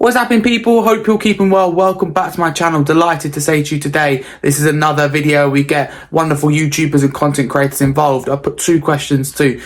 What's happening, people? Hope you're keeping well. Welcome back to my channel. Delighted to say to you today, this is another video. We get wonderful YouTubers and content creators involved. I put two questions to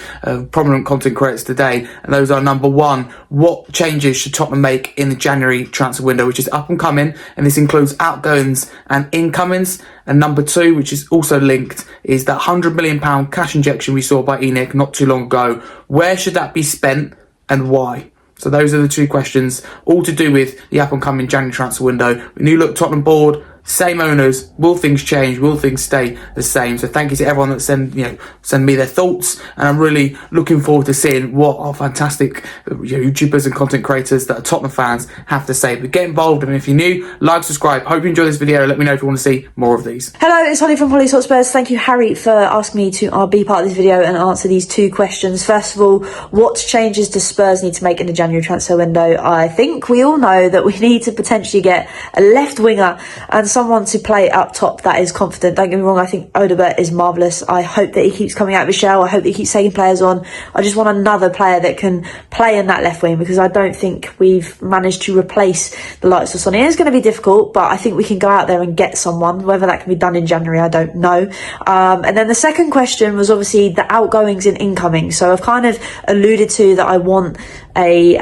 prominent content creators today, and those are: number one, what changes should Tottenham make in the January transfer window, which is up and coming, and this includes outgoings and incomings. And number two, which is also linked, is that £100 million cash injection we saw by ENIC not too long ago. Where should that be spent and why? So those are the two questions, all to do with the up-and-coming January transfer window. New look Tottenham board, same owners. Will things change? Will things stay the same? So thank you to everyone that send me their thoughts, and I'm really looking forward to seeing what our fantastic YouTubers and content creators that are Tottenham fans have to say. But get involved, and if you're new, like, subscribe. Hope you enjoy this video. Let me know if you want to see more of these. Hello, it's Holly from Holly's Hot Spurs. Thank you, Harry, for asking me to be part of this video and answer these two questions. First of all, what changes do Spurs need to make in the January transfer window? I think we all know that we need to potentially get a left winger and someone to play up top that is confident. Don't get me wrong, I think Odobert is marvellous. I hope that he keeps coming out of his shell. I hope that he keeps taking players on. I just want another player that can play in that left wing, because I don't think we've managed to replace the likes of Sonny. It's going to be difficult, but I think we can go out there and get someone. Whether that can be done in January, I don't know. And then the second question was obviously the outgoings and incomings. So I've kind of alluded to that I want a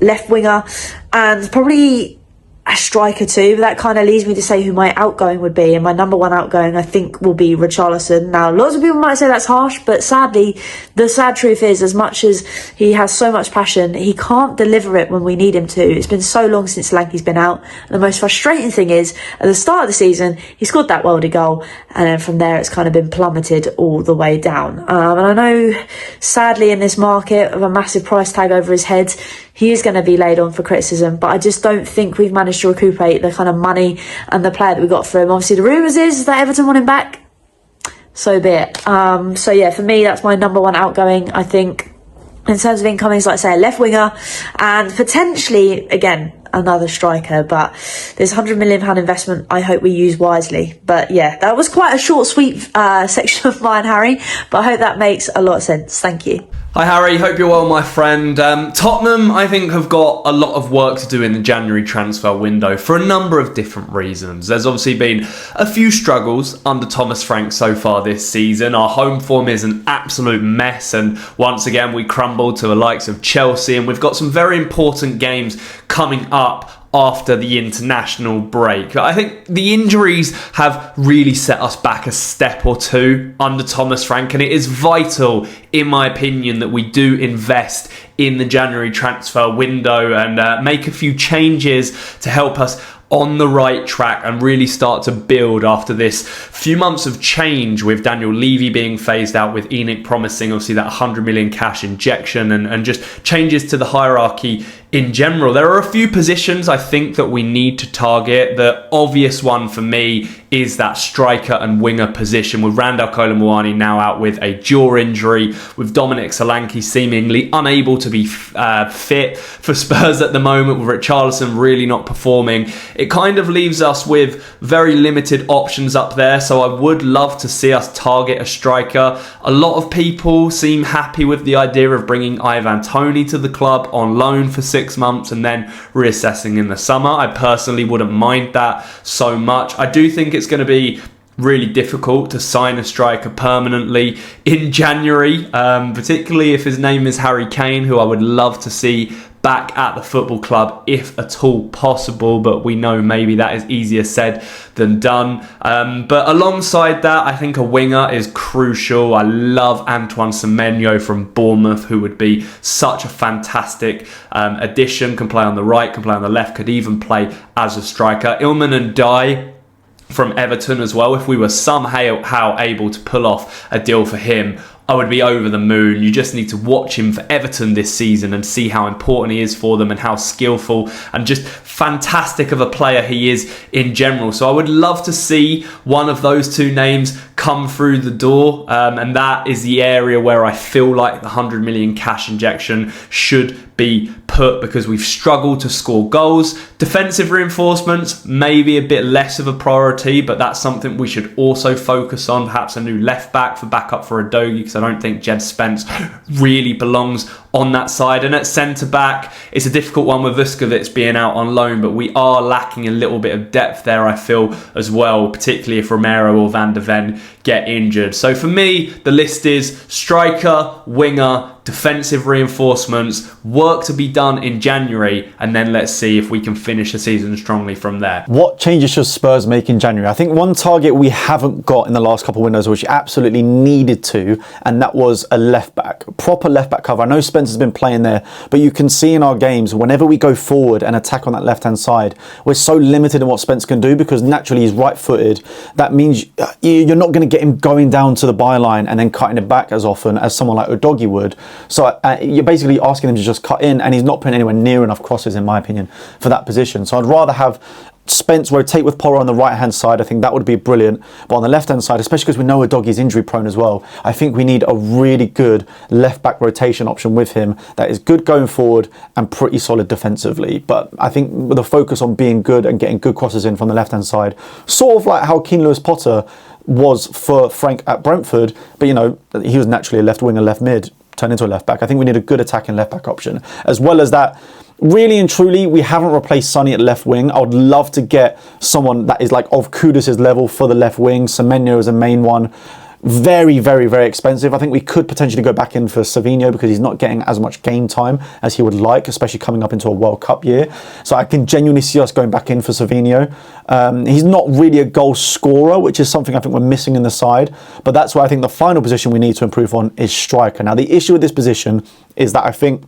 left winger and probably a striker too, but that kind of leads me to say who my outgoing would be, and my number one outgoing I think will be Richarlison. Now, lots of people might say that's harsh, but sadly, the sad truth is, as much as he has so much passion, he can't deliver it when we need him to. It's been so long since Lanky's been out, and the most frustrating thing is, at the start of the season, he scored that worldie goal, and then from there it's kind of been plummeted all the way down. And I know, sadly, in this market of a massive price tag over his head, he is going to be laid on for criticism, but I just don't think we've managed to recuperate the kind of money and the player that we got for him. Obviously, the rumours is that Everton want him back. So be it. So yeah, for me, that's my number one outgoing, I think. In terms of incomings, like I say, a left winger and potentially, again, another striker. But this £100 million investment, I hope we use wisely. But yeah, that was quite a short, sweet section of mine, Harry. But I hope that makes a lot of sense. Thank you. Hi Harry, hope you're well, my friend. Tottenham, I think, have got a lot of work to do in the January transfer window for a number of different reasons. There's obviously been a few struggles under Thomas Frank so far this season. Our home form is an absolute mess, and once again we crumbled to the likes of Chelsea, and we've got some very important games coming up after the international break. I think the injuries have really set us back a step or two under Thomas Frank, and it is vital, in my opinion, that we do invest in the January transfer window and make a few changes to help us on the right track and really start to build after this few months of change, with Daniel Levy being phased out, with ENIC promising obviously that £100 million cash injection, and just changes to the hierarchy in general. There are a few positions I think that we need to target. The obvious one for me is that striker and winger position, with Randal Kolo Muani now out with a jaw injury, with Dominic Solanke seemingly unable to be fit for Spurs at the moment, with Richarlison really not performing. It kind of leaves us with very limited options up there, so I would love to see us target a striker. A lot of people seem happy with the idea of bringing Ivan Toney to the club on loan for 6 months and then reassessing in the summer. I personally wouldn't mind that so much. I do think it's going to be really difficult to sign a striker permanently in January, particularly if his name is Harry Kane, who I would love to see back at the football club if at all possible, but we know maybe that is easier said than done. But alongside that, I think a winger is crucial. I love Antoine Semenyo from Bournemouth, who would be such a fantastic addition. Can play on the right, can play on the left, could even play as a striker. Ilman and Dye from Everton as well. If we were somehow able to pull off a deal for him, I would be over the moon. You just need to watch him for Everton this season and see how important he is for them and how skillful and just fantastic of a player he is in general. So I would love to see one of those two names come through the door, and that is the area where I feel like the £100 million cash injection should be put, because we've struggled to score goals. Defensive reinforcements, maybe a bit less of a priority, but that's something we should also focus on. Perhaps a new left back for backup for Udogie, because I don't think Jed Spence really belongs on that side. And at centre-back, it's a difficult one with Vuskovic being out on loan, but we are lacking a little bit of depth there, I feel, as well, particularly if Romero or Van de Ven get injured. So for me, the list is striker, winger, defensive reinforcements, work to be done in January, and then let's see if we can finish the season strongly from there. What changes should Spurs make in January? I think one target we haven't got in the last couple of windows, which absolutely needed to, and that was a left back, proper left back cover. I know Spencer's been playing there, but you can see in our games, whenever we go forward and attack on that left hand side, we're so limited in what Spence can do because naturally he's right footed. That means you're not going to get him going down to the byline and then cutting it back as often as someone like Udogie would. So you're basically asking him to just cut in, and he's not putting anywhere near enough crosses, in my opinion, for that position. So I'd rather have Spence rotate with Porro on the right hand side. I think that would be brilliant. But on the left hand side, especially because we know Udogie's injury prone as well, I think we need a really good left back rotation option with him that is good going forward and pretty solid defensively. But I think with a focus on being good and getting good crosses in from the left hand side, sort of like how Keane Lewis Potter was for Frank at Brentford, but you know, he was naturally a left winger, left mid, turned into a left back. I think we need a good attacking left back option. As well as that, really and truly, we haven't replaced Sonny at left wing. I would love to get someone that is like of Kudus' level for the left wing. Semenyo is a main one. Very, very, very expensive. I think we could potentially go back in for Savinho because he's not getting as much game time as he would like, especially coming up into a World Cup year. So I can genuinely see us going back in for Savinho. He's not really a goal scorer, which is something I think we're missing in the side. But that's why I think the final position we need to improve on is striker. Now, the issue with this position is that I think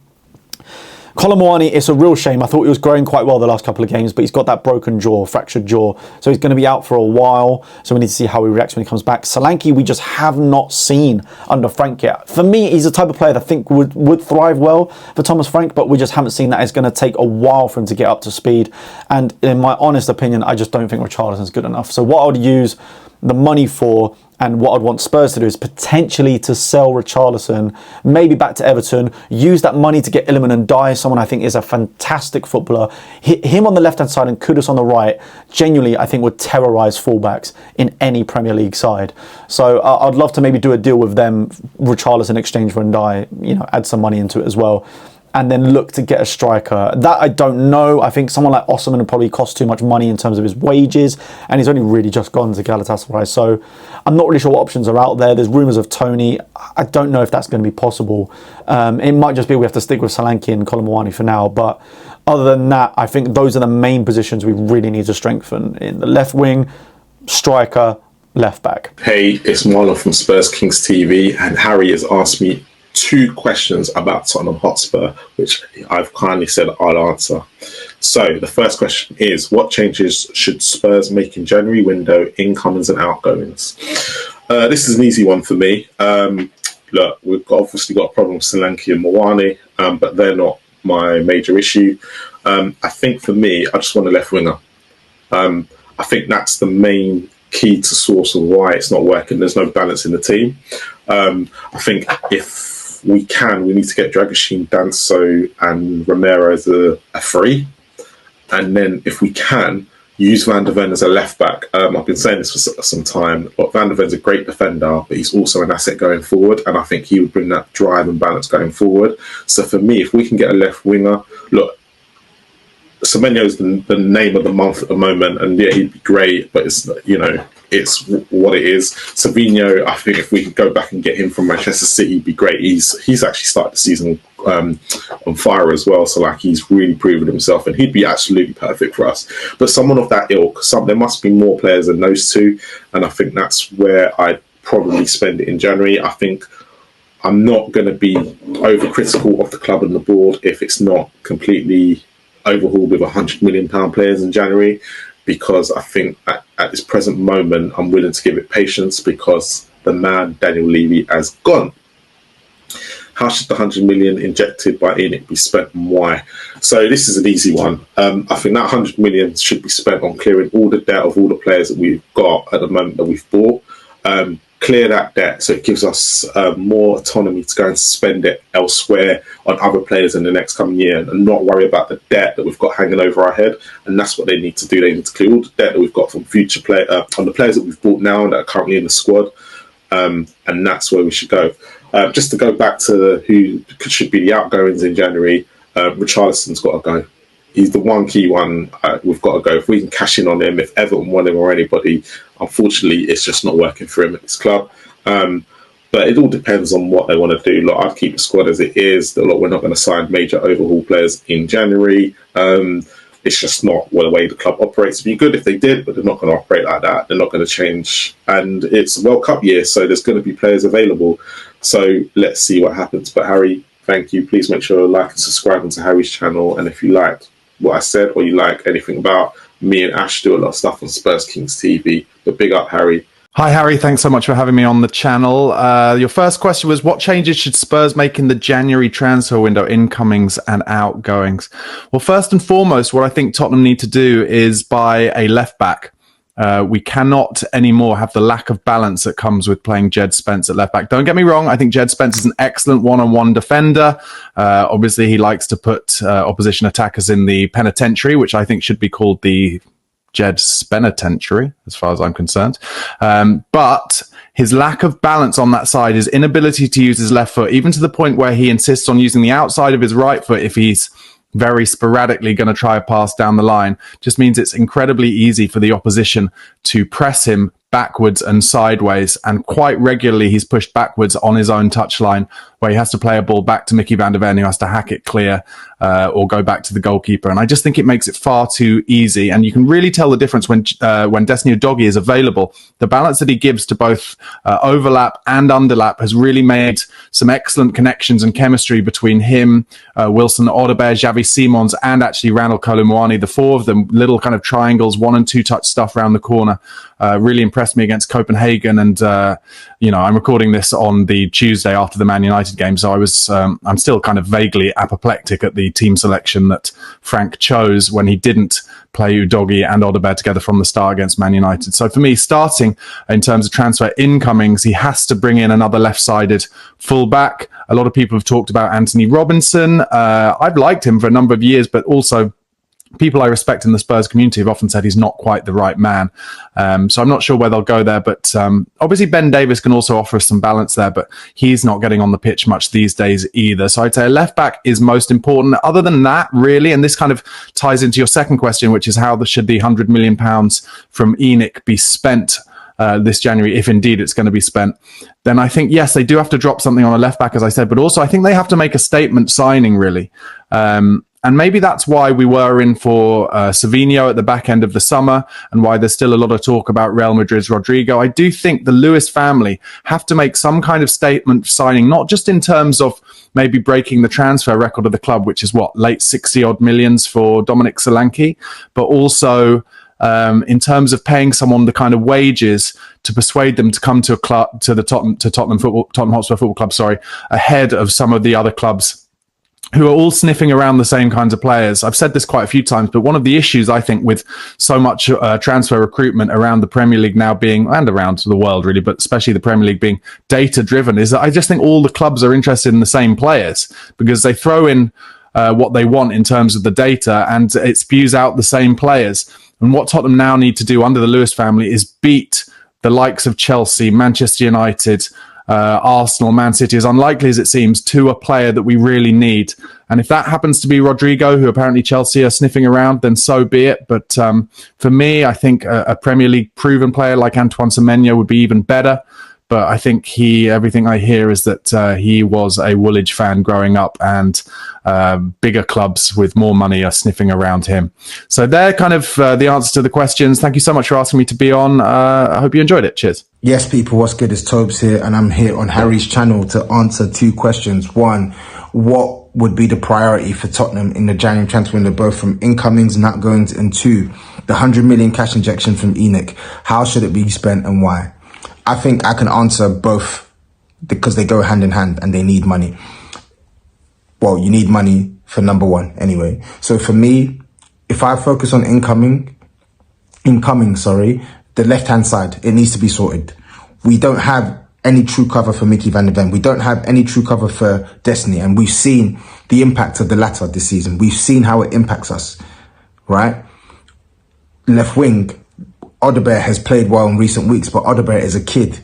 Colin Moani, it's a real shame. I thought he was growing quite well the last couple of games, but he's got that broken jaw, fractured jaw. So he's going to be out for a while. So we need to see how he reacts when he comes back. Solanke, we just have not seen under Frank yet. For me, he's the type of player that I think would thrive well for Thomas Frank, but we just haven't seen that. It's going to take a while for him to get up to speed. And in my honest opinion, I just don't think Richarlison's good enough. So what I would use the money for, and what I'd want Spurs to do, is potentially to sell Richarlison, maybe back to Everton, use that money to get Iliman and Dye, someone I think is a fantastic footballer. Him on the left-hand side and Kudus on the right, genuinely I think would terrorise fullbacks in any Premier League side. So I'd love to maybe do a deal with them, Richarlison in exchange for Ndiaye, you know, add some money into it as well, and then look to get a striker. That I don't know. I think someone like Osimhen would probably cost too much money in terms of his wages, and he's only really just gone to Galatasaray. So I'm not really sure what options are out there. There's rumours of Tony. I don't know if that's going to be possible. It might just be we have to stick with Solanke and Colin Moani for now. But other than that, I think those are the main positions we really need to strengthen. In the left wing, striker, left back. Hey, it's Marlon from Spurs Kings TV, and Harry has asked me 2 questions about Tottenham Hotspur, which I've kindly said I'll answer. So the first question is, what changes should Spurs make in January window, incomings and outgoings? This is an easy one for me. Look, we've obviously got a problem with Solanke and Moani, but they're not my major issue. I think for me, I just want a left winger. I think that's the main key to source of why it's not working. There's no balance in the team. I think if we need to get Dragoshin, Danso and Romero as a free. And then if we can, use Van de Ven as a left back. I've been saying this for some time, but Van de Ven's a great defender, but he's also an asset going forward. And I think he would bring that drive and balance going forward. So for me, if we can get a left winger, look, Semenyo is the name of the month at the moment, and yeah, he'd be great, but it's, you know, it's what it is. Savinho, I think if we could go back and get him from Manchester City, he'd be great. He's actually started the season on fire as well, so like he's really proven himself, and he'd be absolutely perfect for us. But someone of that ilk, there must be more players than those two, and I think that's where I'd probably spend it in January. I think I'm not going to be overcritical of the club and the board if it's not completely overhauled with £100 million players in January, because I think at this present moment I'm willing to give it patience, because the man Daniel Levy has gone. How should the 100 million injected by ENIC be spent, and why? So this is an easy one. I think that 100 million should be spent on clearing all the debt of all the players that we've got at the moment that we've bought. Clear that debt so it gives us more autonomy to go and spend it elsewhere on other players in the next coming year, and not worry about the debt that we've got hanging over our head. And that's what they need to do. They need to clear all the debt that we've got from future on the players that we've bought now and that are currently in the squad. And that's where we should go. Just to go back to who should be the outgoings in January, Richarlison's got to go. He's the one key one we've got to go. If we can cash in on him, if Everton want him or anybody, unfortunately, it's just not working for him at this club. But it all depends on what they want to do. Like, I'd keep the squad as it is. We're not going to sign major overhaul players in January. It's just not the way the club operates. It'd be good if they did, but they're not going to operate like that. They're not going to change. And it's a World Cup year, so there's going to be players available. So let's see what happens. But Harry, thank you. Please make sure to like and subscribe to Harry's channel. And if you liked what I said or you like anything about me and Ash, do a lot of stuff on Spurs Kings TV. But big up, Harry. Hi, Harry. Thanks so much for having me on the channel. Your first question was, what changes should Spurs make in the January transfer window, incomings and outgoings? Well, first and foremost, what I think Tottenham need to do is buy a left-back. We cannot anymore have the lack of balance that comes with playing Jed Spence at left-back. Don't get me wrong. I think Jed Spence is an excellent one-on-one defender. Obviously, he likes to put opposition attackers in the penitentiary, which I think should be called the Jed Spenitentiary, as far as I'm concerned. But his lack of balance on that side, his inability to use his left foot, even to the point where he insists on using the outside of his right foot if he's very sporadically going to try a pass down the line, just means it's incredibly easy for the opposition to press him backwards and sideways. And quite regularly, he's pushed backwards on his own touchline, where he has to play a ball back to Mickey van der Ven, who has to hack it clear or go back to the goalkeeper. And I just think it makes it far too easy. And you can really tell the difference when Destiny Udogie is available. The balance that he gives to both overlap and underlap has really made some excellent connections and chemistry between him, Wilson Odobert, Xavi Simons, and actually Randall Kolo Muani. The four of them, little kind of triangles, 1 and 2 touch stuff around the corner, really impressed me against Copenhagen. And, I'm recording this on the Tuesday after the Man United game. So I'm still kind of vaguely apoplectic at the team selection that Frank chose when he didn't play Udogie and Odobert together from the start against Man United. So for me, starting in terms of transfer incomings, he has to bring in another left-sided fullback. A lot of people have talked about Anthony Robinson. I've liked him for a number of years, but also people I respect in the Spurs community have often said he's not quite the right man. So I'm not sure where they'll go there, but obviously Ben Davis can also offer us some balance there, but he's not getting on the pitch much these days either. So I'd say a left back is most important. Other than that, really, and this kind of ties into your second question, which is how should the £100 million from ENIC be spent this January, if indeed it's going to be spent, then I think, yes, they do have to drop something on a left back, as I said, but also I think they have to make a statement signing, really. And maybe that's why we were in for Savinho at the back end of the summer, and why there's still a lot of talk about Real Madrid's Rodrigo. I do think the Lewis family have to make some kind of statement signing, not just in terms of maybe breaking the transfer record of the club, which is late 60-odd millions for Dominic Solanke, but also in terms of paying someone the kind of wages to persuade them to come to a club, to Tottenham Hotspur Football Club, ahead of some of the other clubs who are all sniffing around the same kinds of players. I've said this quite a few times, but one of the issues I think with so much transfer recruitment around the Premier League now being, and around the world really, but especially the Premier League being data driven, is that I just think all the clubs are interested in the same players, because they throw in what they want in terms of the data and it spews out the same players. And what Tottenham now need to do under the Lewis family is beat the likes of Chelsea, Manchester United, Arsenal, Man City, as unlikely as it seems, to a player that we really need. And if that happens to be Rodrigo, who apparently Chelsea are sniffing around, then so be it. But for me, I think a Premier League proven player like Antoine Semenyo would be even better. But I think everything I hear is that he was a Woolwich fan growing up, and bigger clubs with more money are sniffing around him. So they're kind of the answers to the questions. Thank you so much for asking me to be on. I hope you enjoyed it. Cheers. Yes, people, what's good? It's Tobes here, and I'm here on Harry's channel to answer 2 questions. 1, what would be the priority for Tottenham in the January transfer window, both from incomings and outgoings? And 2, the 100 million cash injection from ENIC. How should it be spent and why? I think I can answer both because they go hand in hand and they need money. Well, you need money for number one anyway. So for me, if I focus on incoming, the left-hand side, it needs to be sorted. We don't have any true cover for Mickey van der Ven. We don't have any true cover for Destiny. And we've seen the impact of the latter this season. We've seen how it impacts us, right? Left wing, Odobert has played well in recent weeks, but Odobert is a kid.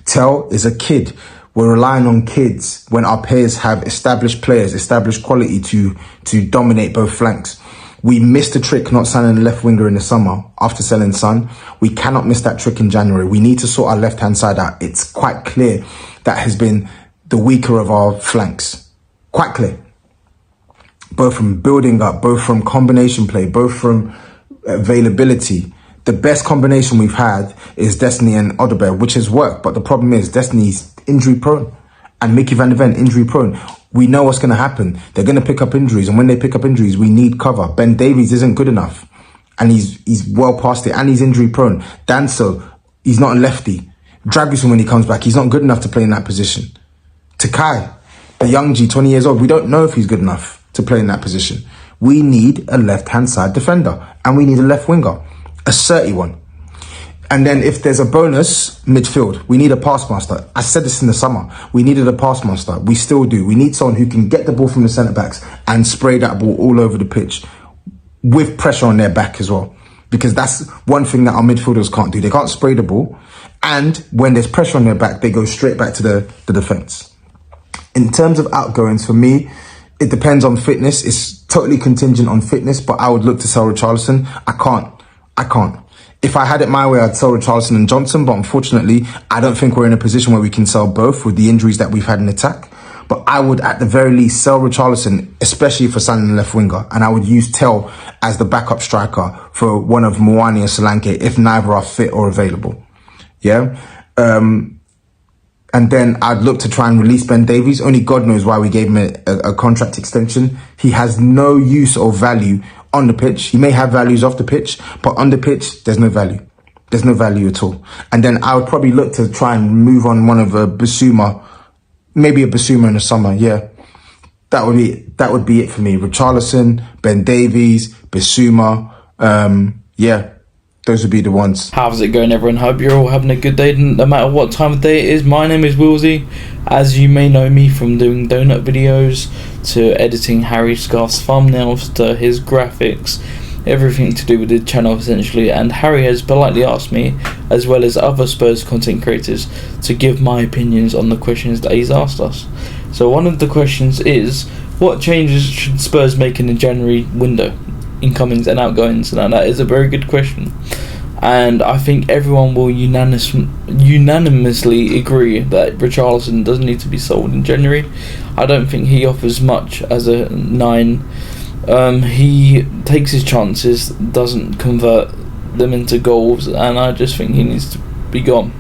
Tell is a kid. We're relying on kids when our players have established players, established quality to dominate both flanks. We missed a trick not signing a left winger in the summer after selling Son. We cannot miss that trick in January. We need to sort our left-hand side out. It's quite clear that has been the weaker of our flanks. Quite clear. Both from building up, both from combination play, both from availability. The best combination we've had is Destiny and Odegaard, which has worked. But the problem is Destiny's injury prone and Mickey van der Ven injury prone. We know what's going to happen. They're going to pick up injuries. And when they pick up injuries, we need cover. Ben Davies isn't good enough. And he's well past it. And he's injury prone. Danso, he's not a lefty. Dragusin, when he comes back, he's not good enough to play in that position. Takai, the young G, 20 years old, we don't know if he's good enough to play in that position. We need a left-hand side defender. And we need a left winger. A 31. And then if there's a bonus midfield, we need a pass master. I said this in the summer. We needed a pass master. We still do. We need someone who can get the ball from the centre-backs and spray that ball all over the pitch with pressure on their back as well. Because that's one thing that our midfielders can't do. They can't spray the ball. And when there's pressure on their back, they go straight back to the defence. In terms of outgoings, for me, it depends on fitness. It's totally contingent on fitness, but I would look to sell Richarlison. I can't. If I had it my way, I'd sell Richarlison and Johnson, but unfortunately, I don't think we're in a position where we can sell both with the injuries that we've had in attack. But I would, at the very least, sell Richarlison, especially for signing a left winger. And I would use Tel as the backup striker for one of Moani or Solanke if neither are fit or available. Yeah. And then I'd look to try and release Ben Davies. Only God knows why we gave him a contract extension. He has no use or value on the pitch. He may have values off the pitch, but on the pitch, there's no value. There's no value at all. And then I would probably look to try and move on one of a Basuma, maybe a Basuma in the summer. Yeah, that would be it for me. Richarlison, Ben Davies, Basuma. Yeah, those would be the ones. How's it going, everyone? Hope you're all having a good day, no matter what time of day it is. My name is Wilsey. As you may know me from doing donut videos, to editing Harry Scarf's thumbnails, to his graphics, everything to do with the channel essentially. And Harry has politely asked me, as well as other Spurs content creators, to give my opinions on the questions that he's asked us. So one of the questions is, what changes should Spurs make in the January window? Incomings and outgoings. Now that is a very good question, and I think everyone will unanimously agree that Richarlison doesn't need to be sold in January. I don't think he offers much as a 9. He takes his chances, doesn't convert them into goals, and I just think he needs to be gone.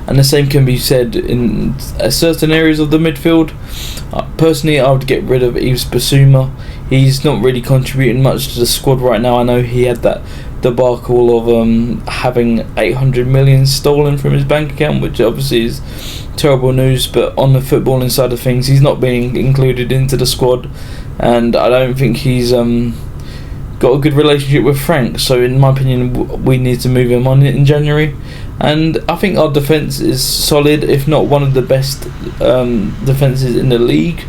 And the same can be said in certain areas of the midfield. Personally, I would get rid of Yves Bissouma. He's not really contributing much to the squad right now. I know he had that debacle of having 800 million stolen from his bank account, which obviously is terrible news, but on the footballing side of things, he's not being included into the squad, and I don't think he's got a good relationship with Frank. So in my opinion, we need to move him on in January. And I think our defence is solid, if not one of the best defences in the league.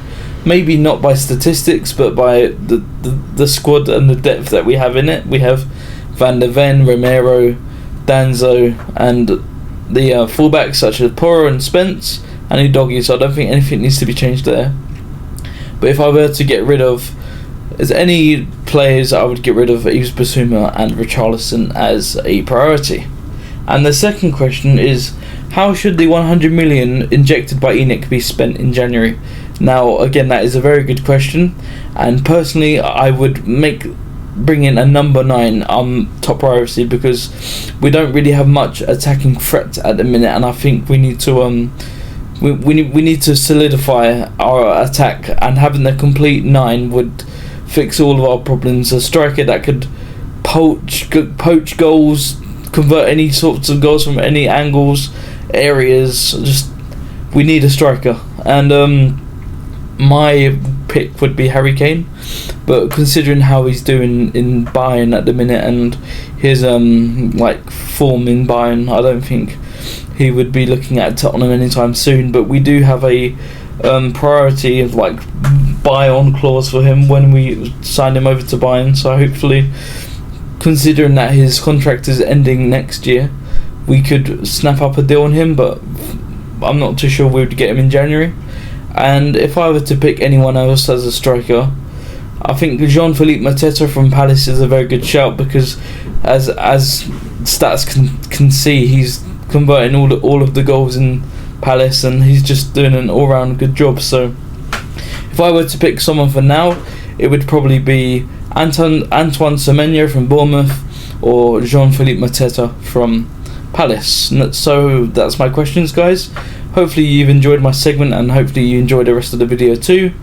Maybe not by statistics, but by the squad and the depth that we have in it. We have Van der Ven, Romero, Danzo, and the fullbacks such as Porro and Spence and Udogie. So I don't think anything needs to be changed there. But if I were to get rid of any players, I would get rid of Yves Bissouma and Richarlison as a priority. And the second question is, how should the 100 million injected by ENIC be spent in January? Now, again, that is a very good question, and personally, I would bring in a number 9 top priority, because we don't really have much attacking threat at the minute, and I think we need to we need to solidify our attack, and having the complete 9 would fix all of our problems. A striker that could poach goals, convert any sorts of goals from any angles, areas. Just, we need a striker, and my pick would be Harry Kane, but considering how he's doing in Bayern at the minute and his form in Bayern, I don't think he would be looking at Tottenham anytime soon. But we do have a priority of buy on clause for him when we sign him over to Bayern. So hopefully, considering that his contract is ending next year, we could snap up a deal on him. But I'm not too sure we would get him in January. And if I were to pick anyone else as a striker, I think Jean-Philippe Mateta from Palace is a very good shout, because as stats can see, he's converting all of the goals in Palace, and he's just doing an all-round good job. So if I were to pick someone for now, it would probably be Antoine Semenyo from Bournemouth or Jean-Philippe Mateta from Palace. So that's my questions, guys. Hopefully you've enjoyed my segment, and hopefully you enjoyed the rest of the video too.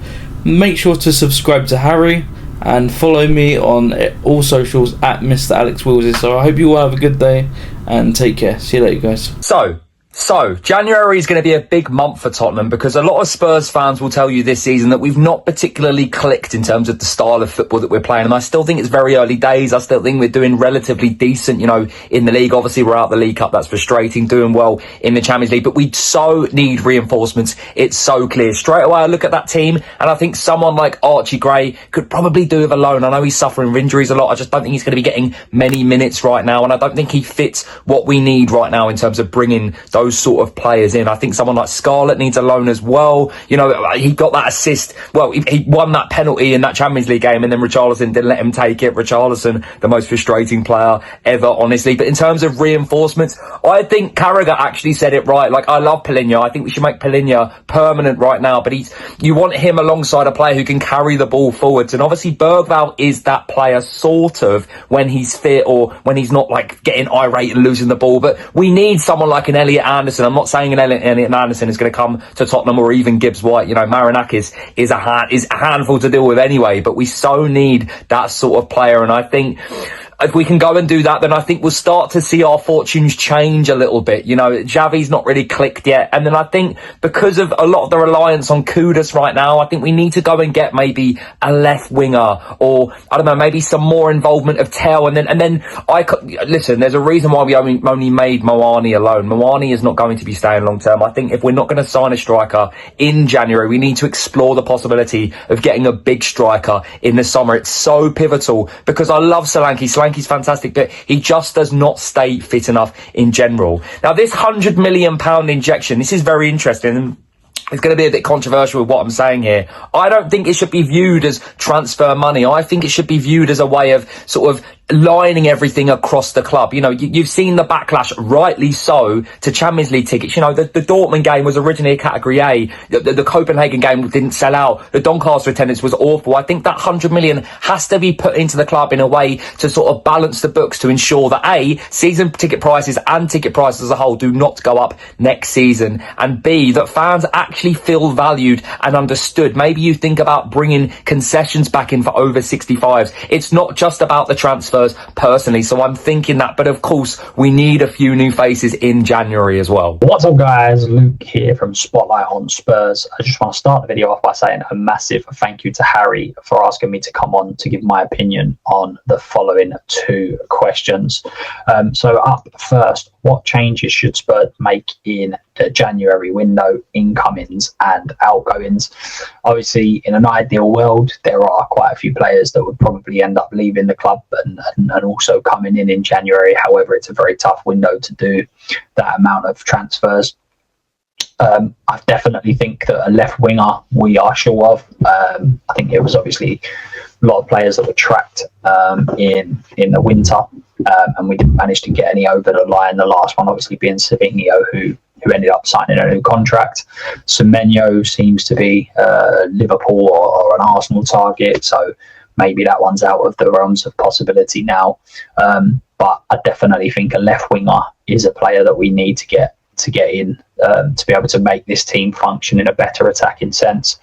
Make sure to subscribe to Harry and follow me on all socials at Mr. Alex Willsey. So I hope you all have a good day and take care. See you later, guys. So, January is going to be a big month for Tottenham, because a lot of Spurs fans will tell you this season that we've not particularly clicked in terms of the style of football that we're playing. And I still think it's very early days. I still think we're doing relatively decent, you know, in the league. Obviously, we're out the League Cup. That's frustrating. Doing well in the Champions League. But we so need reinforcements. It's so clear. Straight away, I look at that team, and I think someone like Archie Gray could probably do with a loan. I know he's suffering with injuries a lot. I just don't think he's going to be getting many minutes right now. And I don't think he fits what we need right now in terms of bringing those sort of players in. I think someone like Scarlett needs a loan as well. You know, he got that assist. Well, he won that penalty in that Champions League game, and then Richarlison didn't let him take it. Richarlison, the most frustrating player ever, honestly. But in terms of reinforcements, I think Carragher actually said it right. Like, I love Palhinha. I think we should make Palhinha permanent right now. But you want him alongside a player who can carry the ball forwards. And obviously Bergvall is that player, sort of, when he's fit or when he's not like getting irate and losing the ball. But we need someone like an Elliot Anderson. I'm not saying an Elliot Anderson is going to come to Tottenham, or even Gibbs White. You know, Marinakis is a handful to deal with anyway, but we so need that sort of player. And I think if we can go and do that, then I think we'll start to see our fortunes change a little bit. You know, Xavi's not really clicked yet. And then I think because of a lot of the reliance on Kudus right now, I think we need to go and get maybe a left winger, or I don't know, maybe some more involvement of Tel. And then listen, there's a reason why we only made Moani alone. Moani is not going to be staying long term. I think if we're not going to sign a striker in January, we need to explore the possibility of getting a big striker in the summer. It's so pivotal, because I love Solanke. Solanke's fantastic, but he just does not stay fit enough in general. Now, this £100 million injection, this is very interesting. It's going to be a bit controversial with what I'm saying here. I don't think it should be viewed as transfer money. I think it should be viewed as a way of sort of lining everything across the club. You know, you've seen the backlash, rightly so, to Champions League tickets. You know, the Dortmund game was originally a Category A. The Copenhagen game didn't sell out. The Doncaster attendance was awful. I think that 100 million has to be put into the club in a way to sort of balance the books, to ensure that A, season ticket prices and ticket prices as a whole do not go up next season, and B, that fans actually feel valued and understood. Maybe you think about bringing concessions back in for over 65s. It's not just about the transfers, personally, so I'm thinking that, but of course we need a few new faces in January as well. What's up, guys? Luke here from Spotlight on Spurs. I just want to start the video off by saying a massive thank you to Harry for asking me to come on to give my opinion on the following two questions. So up first, what changes should Spurs make in the January window, incomings and outgoings? Obviously, in an ideal world, there are quite a few players that would probably end up leaving the club and also coming in January. However, it's a very tough window to do that amount of transfers. I definitely think that a left winger we are sure of. I think it was obviously a lot of players that were tracked in the winter, and we didn't manage to get any over the line. The last one obviously being Savinho, who ended up signing a new contract. Semenyo seems to be Liverpool or an Arsenal target, so maybe that one's out of the realms of possibility now. But I definitely think a left winger is a player that we need to get in to be able to make this team function in a better attacking sense.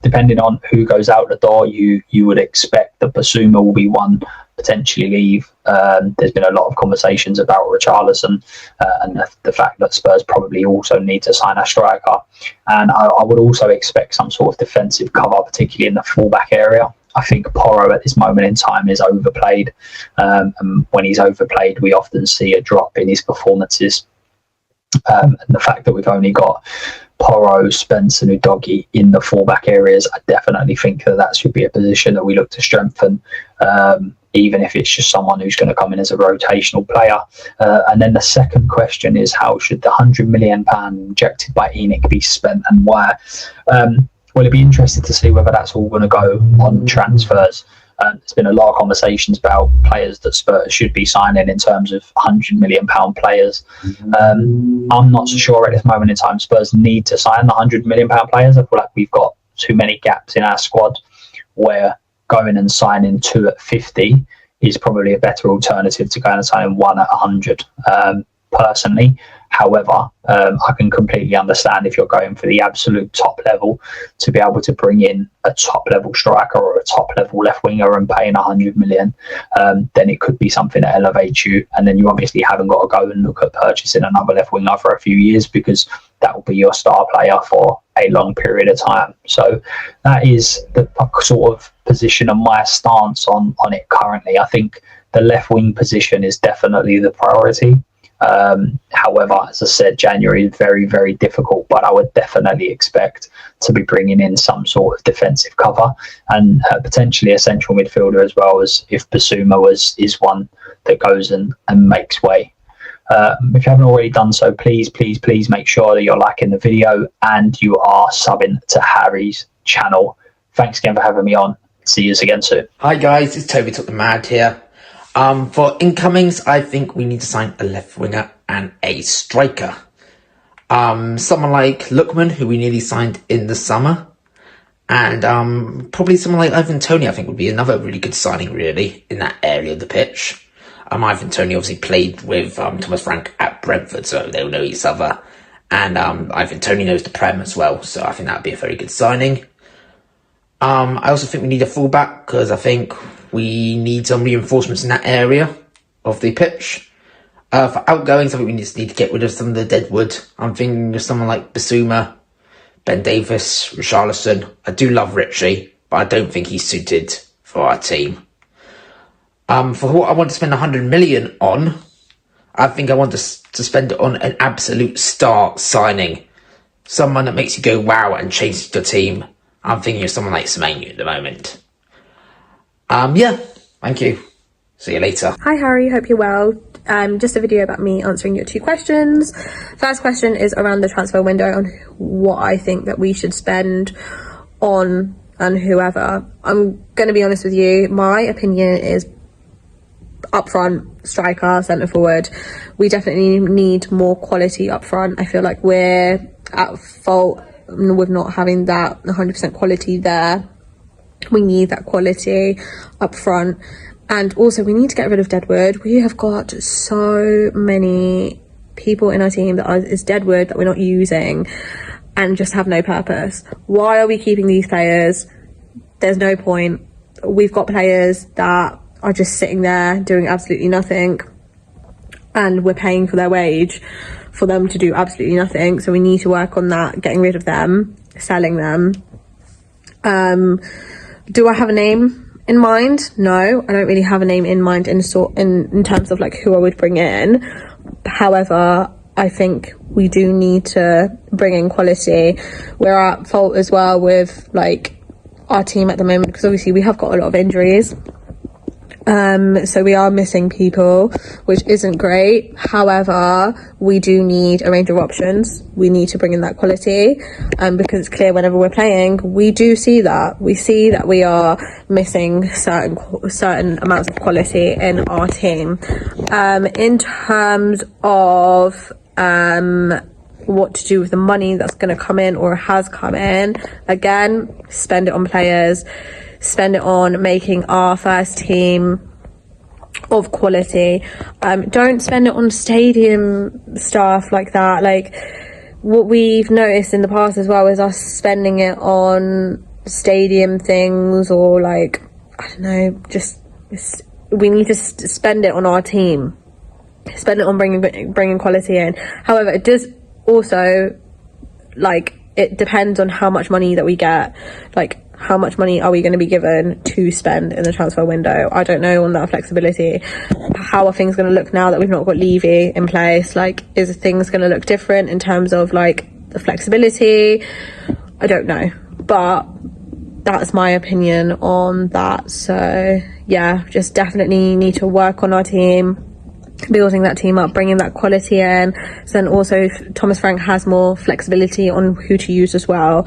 Depending on who goes out the door, you would expect that Basuma will be one, potentially leave. There's been a lot of conversations about Richarlison and the fact that Spurs probably also need to sign a striker. And I would also expect some sort of defensive cover, particularly in the fullback area. I think Porro at this moment in time is overplayed. And when he's overplayed, we often see a drop in his performances. And the fact that we've only got Porro, Spence and Udogie in the fullback areas, I definitely think that should be a position that we look to strengthen. even if it's just someone who's going to come in as a rotational player. And then the second question is, how should the £100 million injected by ENIC be spent, and why? Well, it'd be interesting to see whether that's all going to go on transfers. There's been a lot of conversations about players that Spurs should be signing in terms of £100 million players. I'm not so sure at this moment in time Spurs need to sign the £100 million players. I feel like we've got too many gaps in our squad where going and signing 2 at 50 is probably a better alternative to going and signing 1 at 100. Personally, however, I can completely understand if you're going for the absolute top level to be able to bring in a top level striker or a top level left winger and paying 100 million, then it could be something that elevates you, and then you obviously haven't got to go and look at purchasing another left winger for a few years, because that will be your star player for a long period of time. So that is the sort of position and my stance on it currently. I think the left wing position is definitely the priority. However, as I said, January is very, very difficult, but I would definitely expect to be bringing in some sort of defensive cover and potentially a central midfielder as well, as if Basuma is one that goes and makes way. If you haven't already done so, please make sure that you're liking the video and you are subbing to Harry's channel. Thanks again for having me on. See you again soon. Hi guys, it's Toby Took the Mad here. For incomings, I think we need to sign a left winger and a striker. Someone like Lookman, who we nearly signed in the summer, and probably someone like Ivan Toney, I think would be another really good signing, really, in that area of the pitch. Ivan Toney obviously played with Thomas Frank at Brentford, so they'll know each other, and Ivan Toney knows the Prem as well, so I think that would be a very good signing. I also think we need a fullback, because I think we need some reinforcements in that area of the pitch. For outgoings, I think we just need to get rid of some of the deadwood. I'm thinking of someone like Basuma, Ben Davis, Richarlison. I do love Richie, but I don't think he's suited for our team. For what I want to spend 100 million on, I think I want to spend it on an absolute star signing. Someone that makes you go wow and changes your team. I'm thinking of someone like Semenyo at the moment. Yeah, thank you. See you later. Hi Harry, hope you're well. Just a video about me answering your 2 questions. First question is around the transfer window, on what I think that we should spend on and whoever. I'm going to be honest with you, my opinion is up front, striker, centre forward. We definitely need more quality up front. I feel like we're at fault with not having that 100% quality there. We need that quality up front, and also we need to get rid of deadwood. We have got so many people in our team that is deadwood that we're not using and just have no purpose. Why are we keeping these players? There's no point. We've got players that are just sitting there doing absolutely nothing, and we're paying for their wage for them to do absolutely nothing. So we need to work on that, getting rid of them, selling them. Do I have a name in mind? No, I don't really have a name in mind in terms of like who I would bring in. However, I think we do need to bring in quality. We're at fault as well with like our team at the moment, because obviously we have got a lot of injuries. So we are missing people, which isn't great. However, we do need a range of options. We need to bring in that quality, because it's clear whenever we're playing, we do see that. We see that we are missing certain amounts of quality in our team. In terms of what to do with the money that's going to come in or has come in, again, spend it on players. Spend it on making our first team of quality. Don't spend it on stadium stuff like that. Like, what we've noticed in the past as well is us spending it on stadium things, or like, I don't know, just we need to spend it on our team. Spend it on bringing quality in. However, it does also, like, it depends on how much money that we get. Like, how much money are we going to be given to spend in the transfer window? I don't know on that flexibility. How are things going to look now that we've not got Levy in place? Like, is things going to look different in terms of like the flexibility? I don't know, but that's my opinion on that. So yeah, just definitely need to work on our team, building that team up, bringing that quality in. So then also Thomas Frank has more flexibility on who to use as well.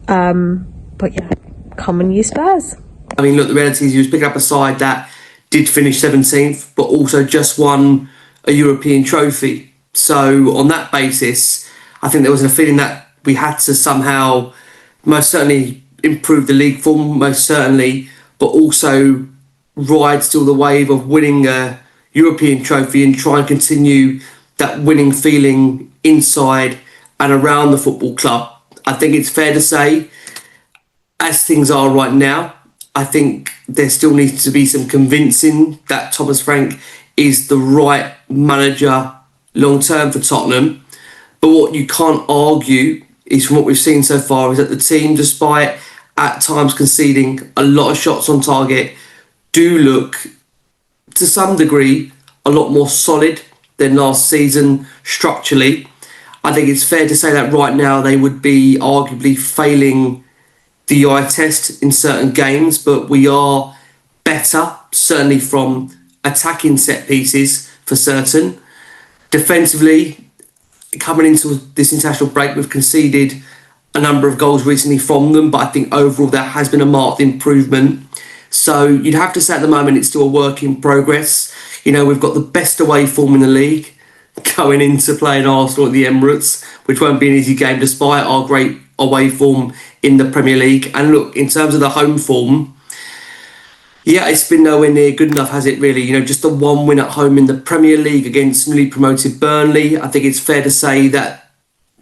But yeah, come on, you Spurs. I mean, look, the reality is he was picking up a side that did finish 17th, but also just won a European trophy. So on that basis, I think there was a feeling that we had to somehow most certainly improve the league form, most certainly, but also ride still the wave of winning a European trophy and try and continue that winning feeling inside and around the football club. I think it's fair to say, as things are right now, I think there still needs to be some convincing that Thomas Frank is the right manager long term for Tottenham. But what you can't argue is, from what we've seen so far, is that the team, despite at times conceding a lot of shots on target, do look, to some degree, a lot more solid than last season structurally. I think it's fair to say that right now they would be arguably failing the eye test in certain games, but we are better, certainly from attacking set pieces for certain. Defensively, coming into this international break, we've conceded a number of goals recently from them, but I think overall there has been a marked improvement. So you'd have to say at the moment it's still a work in progress. You know, we've got the best away form in the league going into playing Arsenal at the Emirates, which won't be an easy game despite our great away form in the Premier League. And look, in terms of the home form, yeah, it's been nowhere near good enough, has it really? You know, just the one win at home in the Premier League against newly promoted Burnley. I think it's fair to say that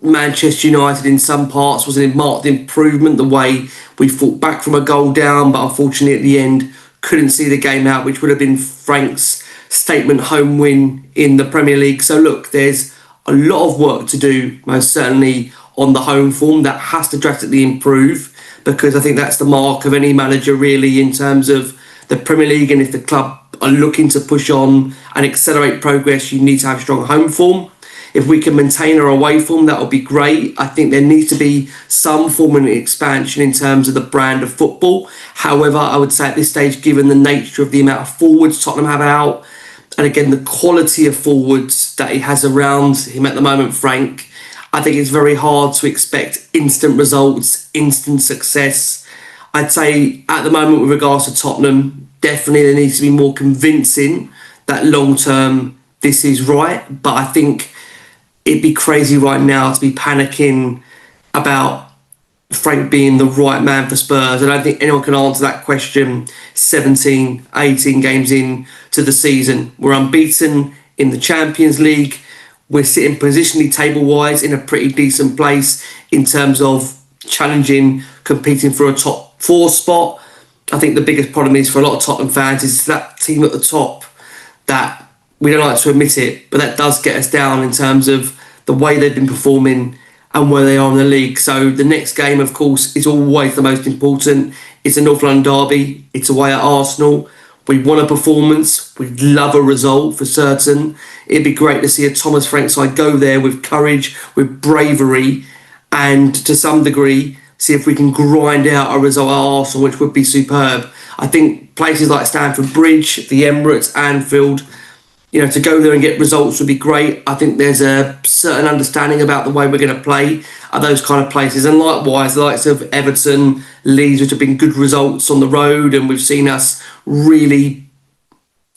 Manchester United in some parts was a marked improvement, the way we fought back from a goal down, but unfortunately at the end couldn't see the game out, which would have been Frank's statement home win in the Premier League. So look, there's a lot of work to do, most certainly on the home form. That has to drastically improve, because I think that's the mark of any manager really in terms of the Premier League. And if the club are looking to push on and accelerate progress, you need to have strong home form. If we can maintain our away form, that would be great. I think there needs to be some form of expansion in terms of the brand of football. However, I would say at this stage, given the nature of the amount of forwards Tottenham have out, and again, the quality of forwards that he has around him at the moment, Frank, I think it's very hard to expect instant results, instant success. I'd say at the moment with regards to Tottenham, definitely there needs to be more convincing that long term this is right. But I think it'd be crazy right now to be panicking about Frank being the right man for Spurs. I don't think anyone can answer that question 17, 18 games in to the season. We're unbeaten in the Champions League. We're sitting positionally table-wise in a pretty decent place in terms of challenging, competing for a top 4 spot. I think the biggest problem is for a lot of Tottenham fans is that team at the top that we don't like to admit it, but that does get us down in terms of the way they've been performing and where they are in the league. So the next game, of course, is always the most important. It's a North London derby. It's away at Arsenal. We want a performance. We'd love a result for certain. It'd be great to see a Thomas Frank side go there with courage, with bravery, and to some degree, see if we can grind out a result at Arsenal, which would be superb. I think places like Stamford Bridge, the Emirates, Anfield, you know, to go there and get results would be great. I think there's a certain understanding about the way we're going to play at those kind of places. And likewise, the likes of Everton, Leeds, which have been good results on the road, and we've seen us really,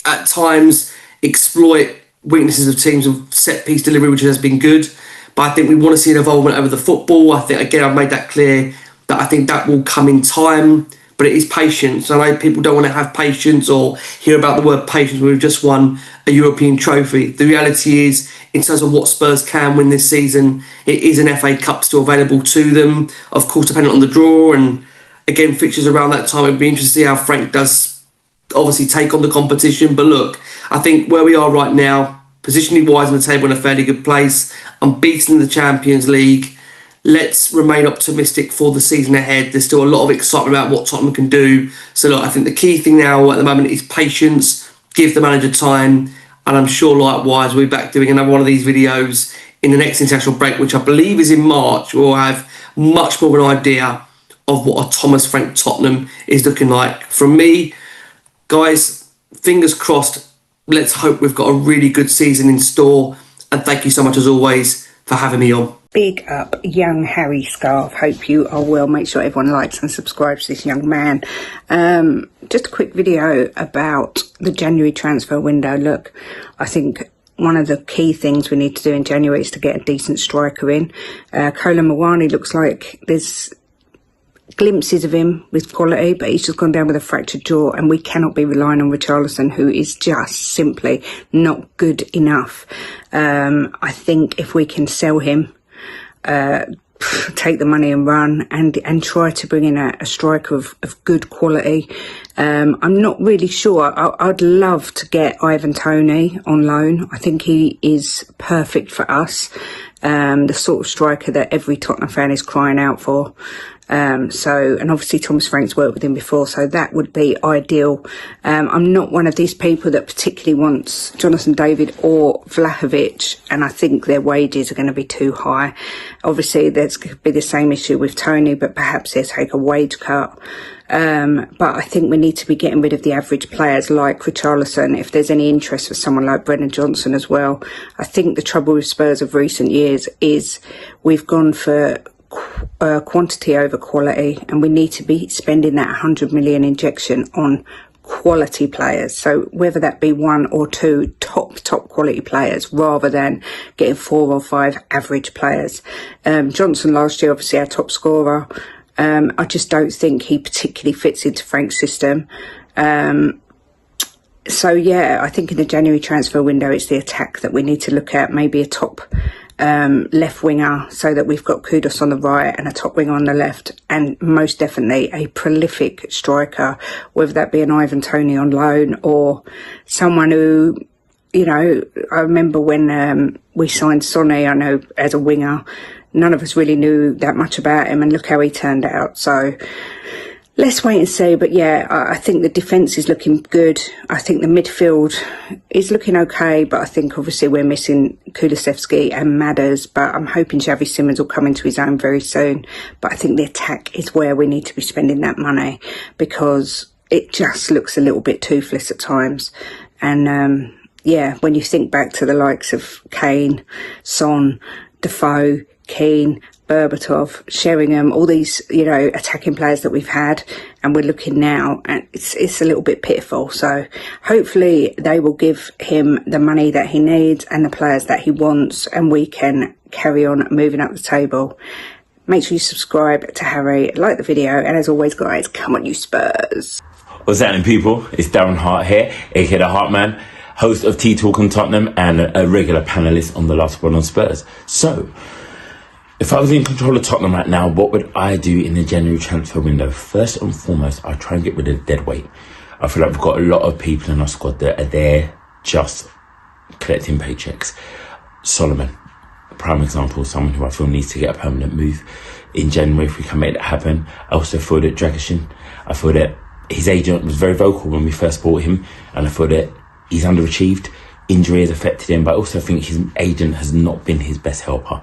at times, exploit weaknesses of teams of set-piece delivery, which has been good. But I think we want to see an involvement over the football. I think, again, I've made that clear that I think that will come in time. But it is patience. I know people don't want to have patience or hear about the word patience when we've just won a European trophy. The reality is, in terms of what Spurs can win this season, it is an FA Cup still available to them. Of course, depending on the draw. And again, fixtures around that time, it'd be interesting to see how Frank does obviously take on the competition. But look, I think where we are right now, positionally wise on the table, in a fairly good place, unbeaten in the Champions League. Let's remain optimistic for the season ahead. There's still a lot of excitement about what Tottenham can do. So look, I think the key thing now at the moment is patience, give the manager time, and I'm sure likewise we'll be back doing another one of these videos in the next international break, which I believe is in March. We'll have much more of an idea of what a Thomas Frank Tottenham is looking like. From me, guys, fingers crossed. Let's hope we've got a really good season in store. And thank you so much, as always, for having me on. Big up, young Harry Scarf. Hope you are well. Make sure everyone likes and subscribes to this young man. Just a quick video about the January transfer window. Look, I think one of the key things we need to do in January is to get a decent striker in. Kola Mawani looks like there's glimpses of him with quality, but he's just gone down with a fractured jaw, and we cannot be relying on Richarlison, who is just simply not good enough. I think if we can sell him, take the money and run, and try to bring in a striker of good quality. I'm not really sure. I'd love to get Ivan Toney on loan. I think he is perfect for us. The sort of striker that every Tottenham fan is crying out for. And obviously Thomas Frank's worked with him before, so that would be ideal. I'm not one of these people that particularly wants Jonathan David or Vlahovic, and I think their wages are going to be too high. Obviously there's going to be the same issue with Tony, but perhaps they'll take a wage cut. But I think we need to be getting rid of the average players like Richarlison, if there's any interest for someone like Brennan Johnson as well. I think the trouble with Spurs of recent years is we've gone for quantity over quality, and we need to be spending that 100 million injection on quality players. So whether that be one or two top quality players, rather than getting 4 or 5 average players. Johnson last year, obviously our top scorer. I just don't think he particularly fits into Frank's system. So yeah, I think in the January transfer window, it's the attack that we need to look at. Maybe a top left winger, so that we've got Kudus on the right and a top winger on the left, and most definitely a prolific striker, whether that be an Ivan Toney on loan or someone who, you know, I remember when we signed Sonny, I know, as a winger, none of us really knew that much about him, and look how he turned out. So let's wait and see. But yeah, I think the defence is looking good. I think the midfield is looking okay, but I think obviously we're missing Kulusevski and Madders, but I'm hoping Xavi Simons will come into his own very soon. But I think the attack is where we need to be spending that money, because it just looks a little bit toothless at times. And yeah, when you think back to the likes of Kane, Son, Defoe, Keane, Berbatov, Sheringham, all these, you know, attacking players that we've had, and we're looking now, and it's a little bit pitiful. So hopefully they will give him the money that he needs and the players that he wants, and we can carry on moving up the table. Make sure you subscribe to Harry, like the video, and as always, guys, come on you Spurs. What's happening, people? It's Darren Hart here, aka the Heartman, host of Tea Talk on Tottenham and a regular panelist on The Last Word on Spurs. So, if I was in control of Tottenham right now, what would I do in the January transfer window? First and foremost, I'd try and get rid of the dead weight. I feel like we've got a lot of people in our squad that are there just collecting paychecks. Solomon, a prime example, someone who I feel needs to get a permanent move in January if we can make that happen. I also feel that Dragishin, I feel that his agent was very vocal when we first bought him, and I feel that he's underachieved. Injury has affected him, but I also think his agent has not been his best helper.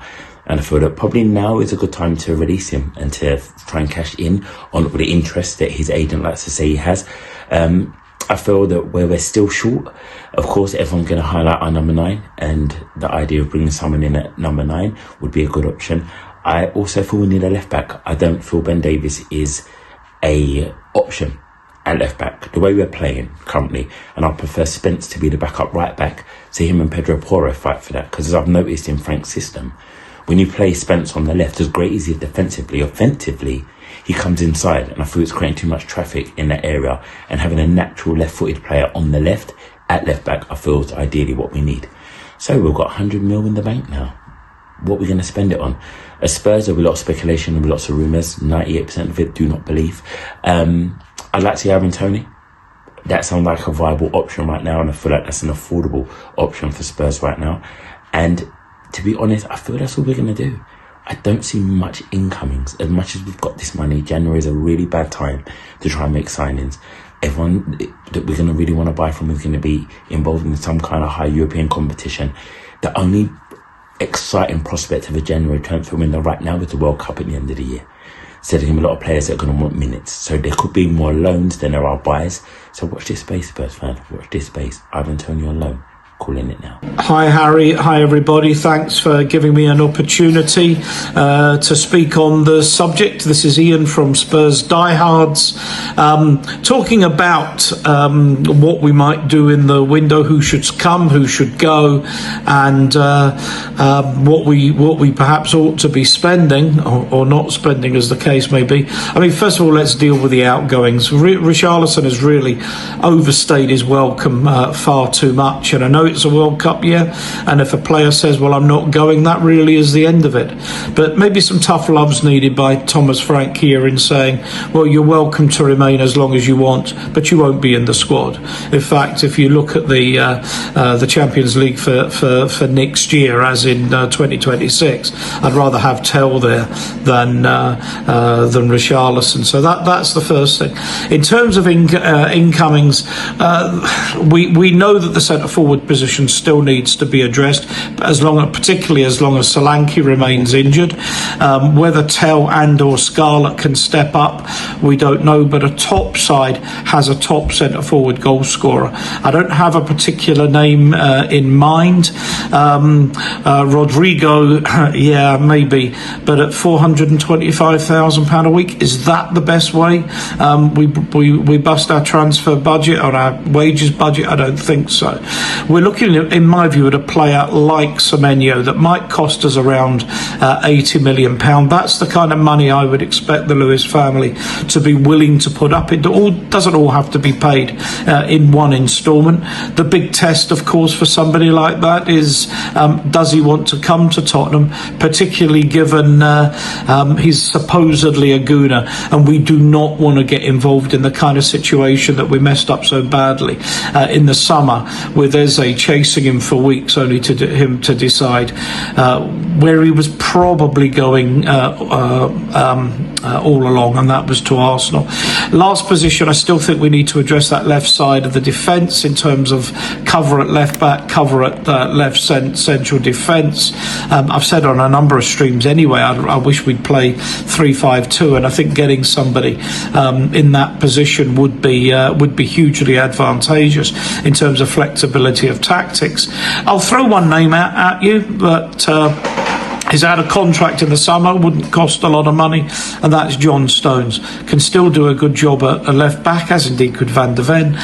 And I feel that probably now is a good time to release him and to try and cash in on all the interest that his agent likes to say he has. I feel that where we're still short, of course, everyone's going to highlight our number 9, and the idea of bringing someone in at number 9 would be a good option. I also feel we need a left back. I don't feel Ben Davies is a option at left back, the way we're playing currently, and I prefer Spence to be the backup right back, so him and Pedro Porro fight for that, because as I've noticed in Frank's system, when you play Spence on the left, as great as he is defensively, offensively, he comes inside, and I feel it's creating too much traffic in that area, and having a natural left-footed player on the left, at left back, I feel is ideally what we need. So we've got 100 mil in the bank now. What are we going to spend it on? As Spurs, there'll be lots of speculation, there'll be lots of rumours, 98% of it do not believe. I'd like to see Ivan Toney. That sounds like a viable option right now, and I feel like that's an affordable option for Spurs right now. And to be honest, I feel that's all we're going to do. I don't see much incomings. As much as we've got this money, January is a really bad time to try and make signings. Everyone that we're going to really want to buy from is going to be involved in some kind of high European competition. The only exciting prospect of a January transfer window right now is the World Cup at the end of the year. selling him a lot of players that are going to want minutes. So there could be more loans than there are buys. So watch this space, Spurs fan. Watch this space. Ivan Toney on loan. Calling it now. Hi Harry, hi everybody. Thanks for giving me an opportunity to speak on the subject. This is Ian from Spurs Diehards, talking about what we might do in the window, who should come, who should go, and what we perhaps ought to be spending or not spending, as the case may be. I mean, first of all, let's deal with the outgoings. Richarlison has really overstayed his welcome far too much, and I know it's a World Cup year, and if a player says, well, I'm not going, that really is the end of it. But maybe some tough love's needed by Thomas Frank here in saying, well, you're welcome to remain as long as you want, but you won't be in the squad. In fact, if you look at the Champions League for next year, as in 2026, I'd rather have Tell there than Richarlison. So that's the first thing. In terms of incomings, we know that the centre forward position still needs to be addressed, particularly as long as Solanke remains injured. Whether Tell and or Scarlett can step up, we don't know, but a top side has a top centre forward goal scorer. I don't have a particular name in mind. Rodrigo, yeah, maybe, but at £425,000 a week, is that the best way? We bust our transfer budget or our wages budget? I don't think so. We're looking, in my view, at a player like Semenyo that might cost us around £80 million. That's the kind of money I would expect the Lewis family to be willing to put up. It doesn't all have to be paid in one instalment. The big test, of course, for somebody like that is, does he want to come to Tottenham, particularly given he's supposedly a gooner, and we do not want to get involved in the kind of situation that we messed up so badly in the summer, with Eze chasing him for weeks only to him to decide where he was probably going all along, and that was to Arsenal. Last position, I still think we need to address that left side of the defence in terms of cover at left back, cover at left central defence. I've said on a number of streams anyway, I wish we'd play 3-5-2, and I think getting somebody in that position would be hugely advantageous in terms of flexibility of tactics. I'll throw one name at you, but he's out of contract in the summer, wouldn't cost a lot of money, and that's John Stones. Can still do a good job at left back, as indeed could Van de Ven,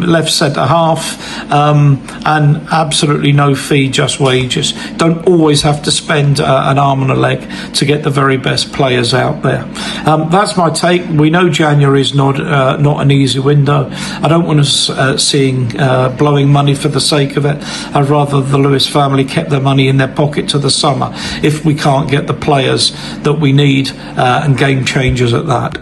left centre half, and absolutely no fee, just wages. Don't always have to spend an arm and a leg to get the very best players out there. That's my take. We know January is not an easy window. I don't want us seeing blowing money for the sake of it. I'd rather the Lewis family kept their money in their pocket to the summer if we can't get the players that we need, and game changers at that.